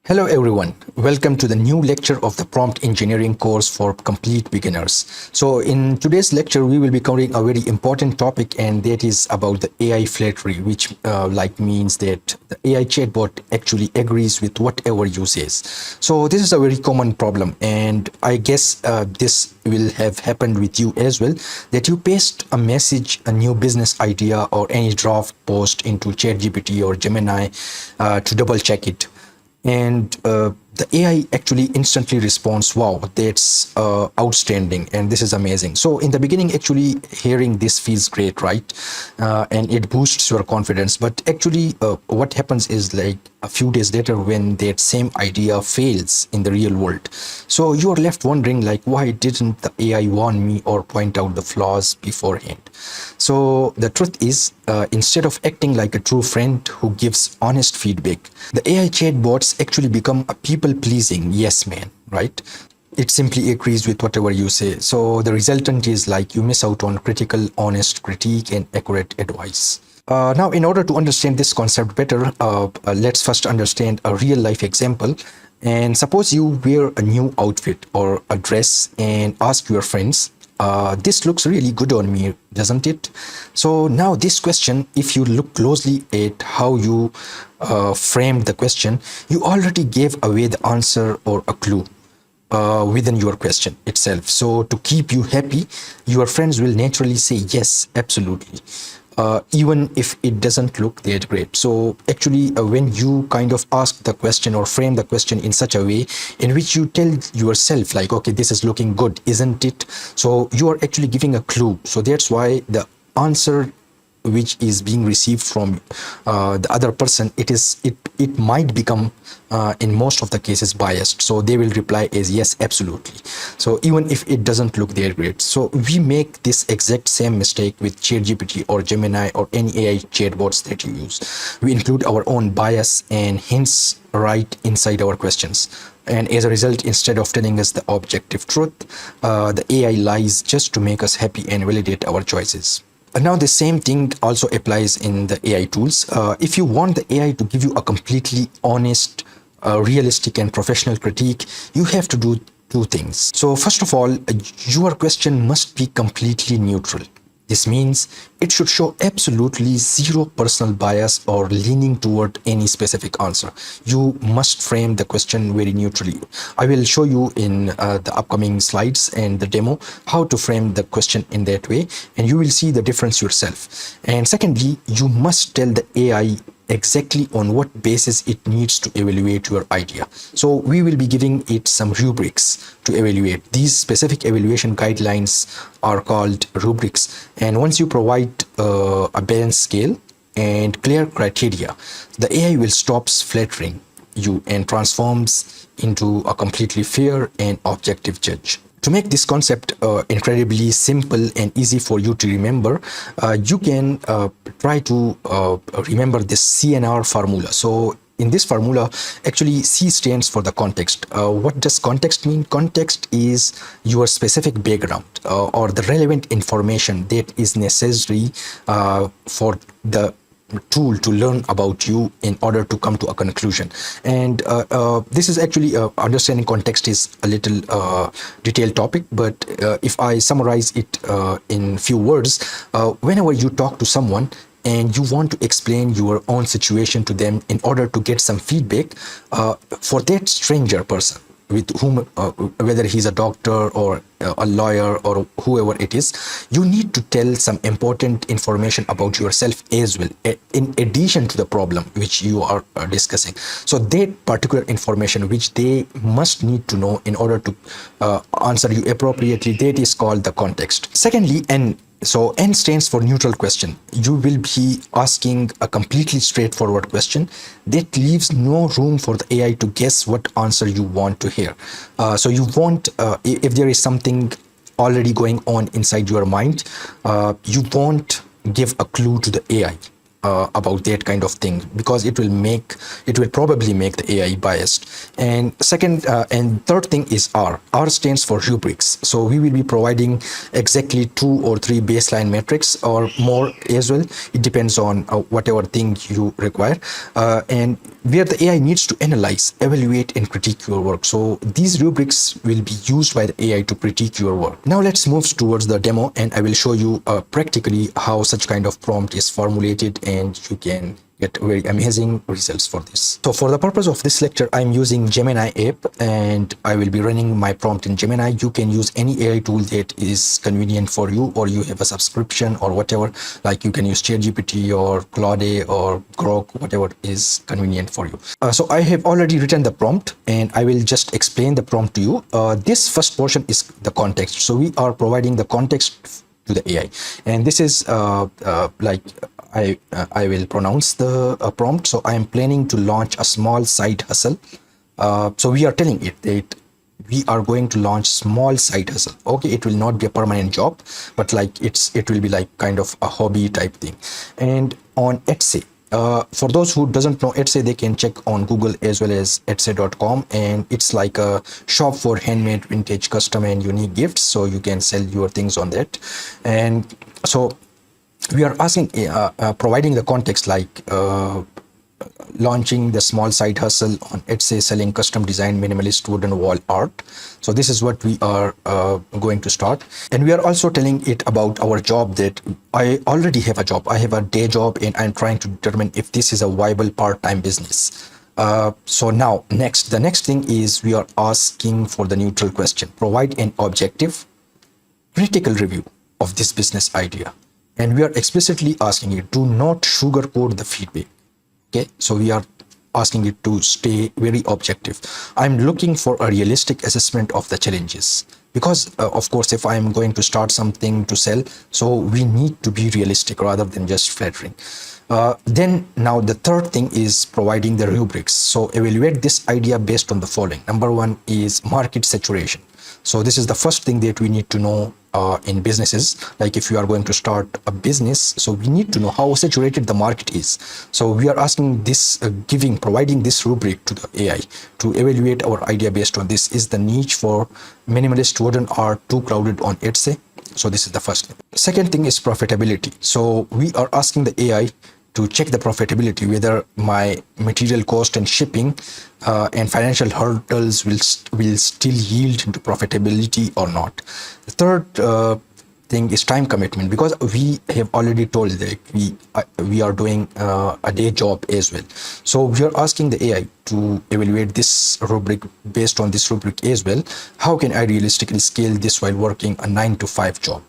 Hello everyone, welcome to the new lecture of the Prompt Engineering course for complete beginners. So in today's lecture, we will be covering a very important topic, and that is about the AI flattery, which means that the AI chatbot actually agrees with whatever you say. So this is a very common problem, and I guess this will have happened with you as well, that you paste a message, a new business idea or any draft post into ChatGPT or Gemini to double check it. And the AI actually instantly responds, wow, that's outstanding, and this is amazing. So in the beginning, actually hearing this feels great, right? And it boosts your confidence. But actually what happens is, like, a few days later, when that same idea fails in the real world, so you are left wondering, like, why didn't the AI warn me or point out the flaws beforehand? So the truth is, instead of acting like a true friend who gives honest feedback, the AI chatbots actually become a people-pleasing yes man, right? It simply agrees with whatever you say. So the resultant is, like, you miss out on critical, honest critique and accurate advice. Now, in order to understand this concept better, let's first understand a real-life example. And suppose you wear a new outfit or a dress and ask your friends, this looks really good on me, doesn't it? So now this question, if you look closely at how you framed the question, you already gave away the answer or a clue within your question itself. So to keep you happy, your friends will naturally say yes, absolutely, even if it doesn't look that great. So actually, when you kind of ask the question or frame the question in such a way in which you tell yourself, like, okay, this is looking good, isn't it? So you are actually giving a clue. So that's why the answer which is being received from the other person, it might become in most of the cases biased. So they will reply as yes, absolutely, so even if it doesn't look that great. So we make this exact same mistake with ChatGPT or Gemini or any AI chatbots that you use. We include our own bias and hints right inside our questions, and as a result, instead of telling us the objective truth, the AI lies just to make us happy and validate our choices. Now, the same thing also applies in the AI tools. If you want the AI to give you a completely honest, realistic and professional critique, you have to do two things. So first of all, your question must be completely neutral. This means it should show absolutely zero personal bias or leaning toward any specific answer. You must frame the question very neutrally. I will show you in the upcoming slides and the demo how to frame the question in that way, and you will see the difference yourself. And secondly, you must tell the AI exactly on what basis it needs to evaluate your idea. So we will be giving it some rubrics to evaluate. These specific evaluation guidelines are called rubrics, and once you provide a balanced scale and clear criteria, the AI will stop flattering you and transforms into a completely fair and objective judge. To make this concept incredibly simple and easy for you to remember, you can try to remember this CNR formula. So in this formula, actually C stands for the context. What does context mean? Context is your specific background or the relevant information that is necessary for the tool to learn about you in order to come to a conclusion. And this is actually understanding context is a little detailed topic, but if I summarize it in few words, whenever you talk to someone and you want to explain your own situation to them in order to get some feedback for that stranger person, with whom, whether he's a doctor or a lawyer or whoever it is, you need to tell some important information about yourself as well, in addition to the problem which you are discussing. So that particular information which they must need to know in order to answer you appropriately, that is called the context. Secondly, N. So N stands for neutral question. You will be asking a completely straightforward question that leaves no room for the AI to guess what answer you want to hear. So you won't, if there is something already going on inside your mind, you won't give a clue to the AI. about that kind of thing, because it will probably make the AI biased. And second and third thing is R. R stands for rubrics. So we will be providing exactly 2 or 3 baseline metrics or more as well. It depends on whatever thing you require, and where the AI needs to analyze, evaluate, and critique your work. So these rubrics will be used by the AI to critique your work. Now let's move towards the demo, and I will show you practically how such kind of prompt is formulated, and you can get very amazing results for this. So for the purpose of this lecture, I'm using Gemini app, and I will be running my prompt in Gemini. You can use any AI tool that is convenient for you, or you have a subscription or whatever. Like you can use ChatGPT or Claude or Grok, whatever is convenient for you. So I have already written the prompt, and I will just explain the prompt to you. This first portion is the context. So we are providing the context to the AI, and this is like I will pronounce the prompt. So I am planning to launch a small side hustle. So we are telling it that we are going to launch small side hustle. Okay, it will not be a permanent job, but like it will be like kind of a hobby type thing. And on Etsy, for those who doesn't know Etsy, they can check on Google as well as Etsy.com, and it's like a shop for handmade, vintage, custom, and unique gifts. So you can sell your things on that. And so we are asking, providing the context like launching the small side hustle on Etsy, selling custom designed minimalist wooden wall art. So this is what we are going to start. And we are also telling it about our job, that I already have a job. I have a day job, and I'm trying to determine if this is a viable part-time business. So now the next thing is we are asking for the neutral question. Provide an objective, critical review of this business idea. And we are explicitly asking it, do not sugarcoat the feedback. Okay, so we are asking it to stay very objective. I'm looking for a realistic assessment of the challenges, because of course, if I'm going to start something to sell, so we need to be realistic rather than just flattering. Then now the third thing is providing the rubrics. So evaluate this idea based on the following. Number one is market saturation. So this is the first thing that we need to know in businesses. Like if you are going to start a business, so we need to know how saturated the market is. So we are asking this, providing this rubric to the AI to evaluate our idea based on this. Is the niche for minimalist wooden art too crowded on Etsy? So this is the first thing. Second thing is profitability. So we are asking the AI to check the profitability, whether my material cost and shipping and financial hurdles will still yield into profitability or not. The third thing is time commitment, because we have already told that we are doing a day job as well. So we are asking the AI to evaluate this rubric based on this rubric as well. How can I realistically scale this while working a 9-to-5 job?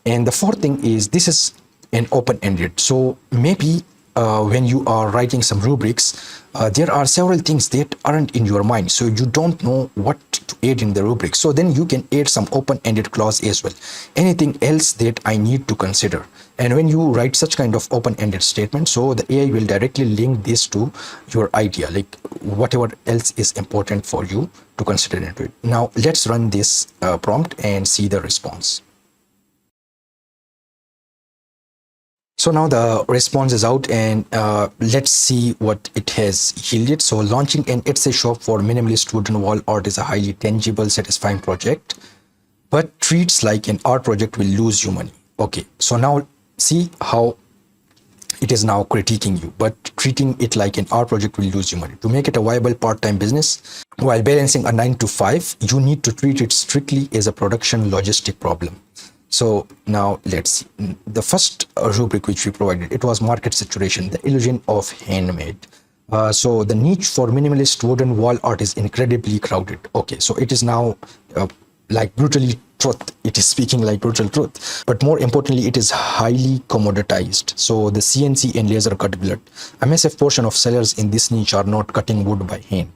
And the fourth thing is, this is an open-ended. So maybe when you are writing some rubrics, there are several things that aren't in your mind, so you don't know what to add in the rubric. So then you can add some open-ended clause as well. Anything else that I need to consider. And when you write such kind of open-ended statement, so the AI will directly link this to your idea, like whatever else is important for you to consider into it. Now let's run this prompt and see the response. So now the response is out, and let's see what it has yielded. So launching an Etsy shop for minimalist wooden wall art is a highly tangible, satisfying project, but treats like an art project will lose you money. Okay, so now see how it is now critiquing you, but treating it like an art project will lose you money. To make it a viable part-time business while balancing a 9-to-5, you need to treat it strictly as a production logistic problem. So now let's see. The first rubric which we provided, it was market saturation, the illusion of handmade. So the niche for minimalist wooden wall art is incredibly crowded. Okay, so it is now like brutally truth. It is speaking like brutal truth. But more importantly, it is highly commoditized. So the CNC and laser cut blood. A massive portion of sellers in this niche are not cutting wood by hand.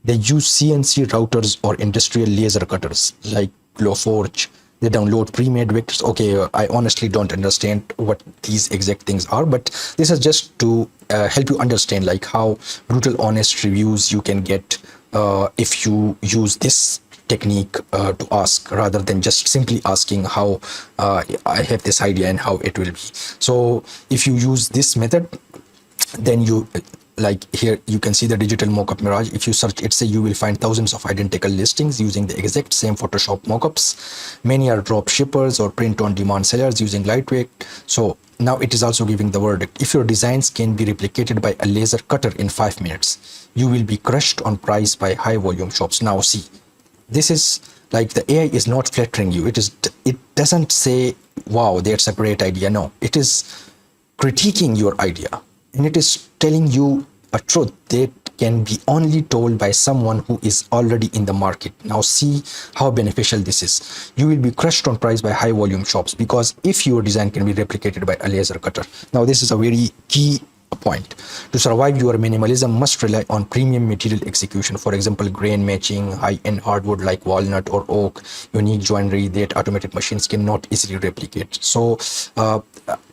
They use CNC routers or industrial laser cutters like Glowforge. They download pre-made vectors. Okay, I honestly don't understand what these exact things are, but this is just to help you understand like how brutal honest reviews you can get if you use this technique to ask, rather than just simply asking how I have this idea and how it will be. So if you use this method, then you, like here you can see the digital mockup mirage. If you search Etsy, you will find thousands of identical listings using the exact same Photoshop mockups. Many are drop shippers or print on demand sellers using lightweight. So now it is also giving the verdict: if your designs can be replicated by a laser cutter in 5 minutes, you will be crushed on price by high volume shops. Now see, this is like the AI is not flattering you. It doesn't say, wow, that's a great idea. No, it is critiquing your idea, and it is telling you a truth that can be only told by someone who is already in the market. Now see how beneficial this is. You will be crushed on price by high volume shops, because if your design can be replicated by a laser cutter. Now this is a very key point. To survive, your minimalism must rely on premium material execution. For example, grain matching, high-end hardwood like walnut or oak, unique joinery that automated machines cannot easily replicate. So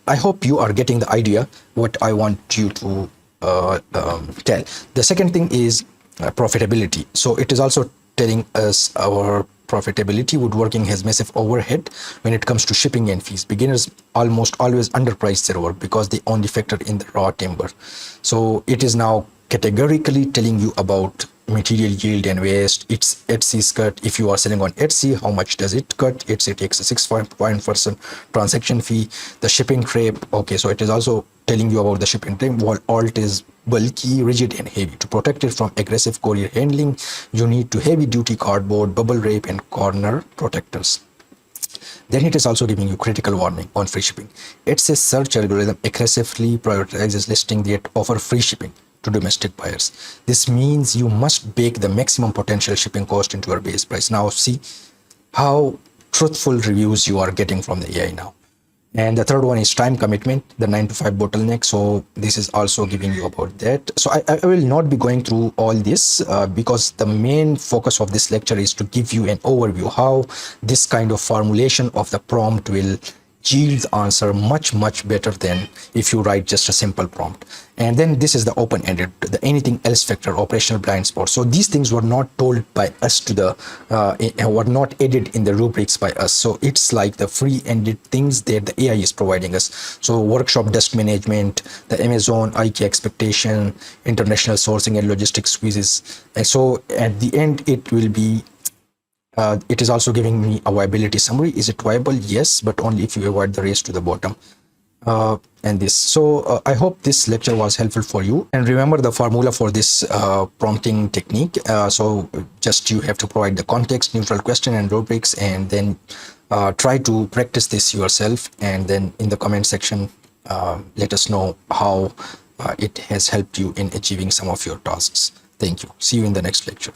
I hope you are getting the idea what I want you to tell. The second thing is profitability. So it is also telling us our profitability. Woodworking has massive overhead when it comes to shipping and fees. Beginners almost always underprice their work because they only factor in the raw timber. So it is now categorically telling you about material yield and waste. It's Etsy's cut. If you are selling on Etsy, how much does it cut? Etsy takes a 6% transaction fee. The shipping freight. Okay, so it is also telling you about the shipping time. While alt is bulky, rigid, and heavy. To protect it from aggressive courier handling, you need to heavy duty cardboard, bubble wrap, and corner protectors. Then it is also giving you critical warning on free shipping. Etsy's search algorithm aggressively prioritizes listings that offer free shipping to domestic buyers. This means you must bake the maximum potential shipping cost into your base price. Now see how truthful reviews you are getting from the AI now. And the third one is time commitment, the 9 to 5 bottleneck. So this is also giving you about that. So I will not be going through all this because the main focus of this lecture is to give you an overview how this kind of formulation of the prompt will yield the answer much better than if you write just a simple prompt. And then this is the open-ended, the anything else factor, operational blind spot. So these things were not told by us to the were not added in the rubrics by us. So it's like the free-ended things that the AI is providing us. So workshop desk management, the Amazon IK expectation, international sourcing and logistics squeezes. And so at the end it will be it is also giving me a viability summary. Is it viable? Yes, but only if you avoid the race to the bottom. And this. So I hope this lecture was helpful for you. And remember the formula for this prompting technique. So just you have to provide the context, neutral question and rubrics, and then try to practice this yourself. And then in the comment section, let us know how it has helped you in achieving some of your tasks. Thank you. See you in the next lecture.